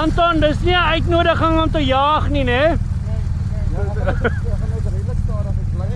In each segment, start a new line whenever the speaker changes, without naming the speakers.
Anton, dis nie 'n uitnodiging om te jaag nie, né?
Ja, ek gaan net redelik stadig bly.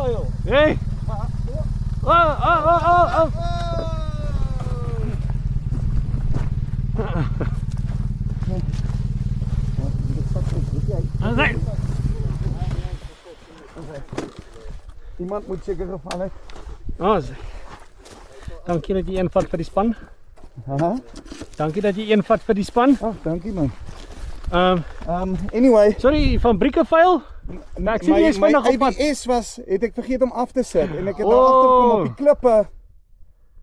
vuil.
Hey. Oh. Nee.
Iemand moet seker geval het.
Dankie dat jy een vat vir die span.
Haha.
Dankie dat jy een vat vir die span.
Ag, dankie man.
Sorry,
Anyway,
van Briekeveil. Ek sien jy is vinnig op pad.
ABS het ek vergeet om af te sit en ek het daar agterkom op die klippe.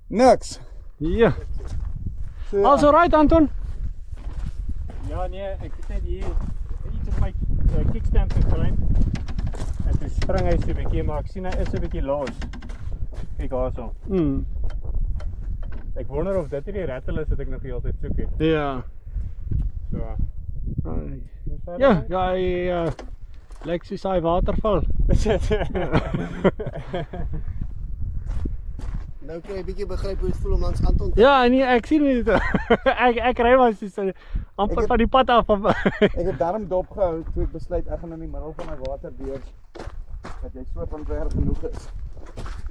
Niks.
Ja.
So,
Alles alright, Anton?
Ja nee, ek het net hier iets op my kickstand geklim. En toe spring hy so 'n bietjie, maar ek sien hy is 'n bietjie los. Kyk daarso. Ek wonder of dit die rattle is wat ek nog die hele tyd soek het.
Ja.
So.
Ja, hy lyk soos hy waterval.
Nou kan jy 'n bietjie begryp hoe dit voel om langs Anton te
Ja, nee, ek sien dit. ek ry maar soos amper van die pad af.
ek het daarom dopgehou toe ek besluit ek gaan in die middel van my water deur dat jy so van ver genoeg is.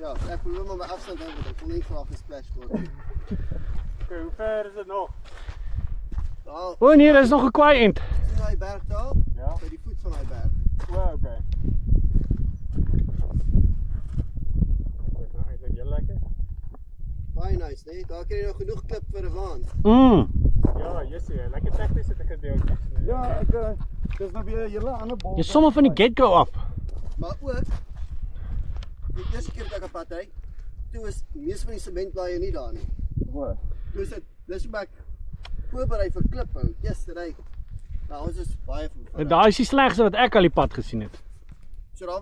Ja, ek probeer maar my afstand hou want ek wil nie graag gesplash word nie.
Okay, hoe ver is dit nog?
Daar,
O nee, dis nog 'n kwaai end.
sien jy berg daar?
Ja.
By die voet van daai berg.
O, okay. Dit is eintlik heel lekker.
Baie nice, nee. Daar kry jy nog genoeg klip vir 'n waan.
Ja, Jessie, lekker tegnies het ek gedeeltjies.
Ja, ek dis nou weer 'n hele ander bal.
Jy sommer van die get-go af.
Maar ook die eerste keer dat ek op pad ry, toe is die meeste van die sementblaaie nie daar nie.
Hoor.
Toe is dit dis hoe ek voorberei vir kliphou. Eerste ry. Nou ons is baie van.
Daai is die slegste wat ek al die pad gesien het.
So daar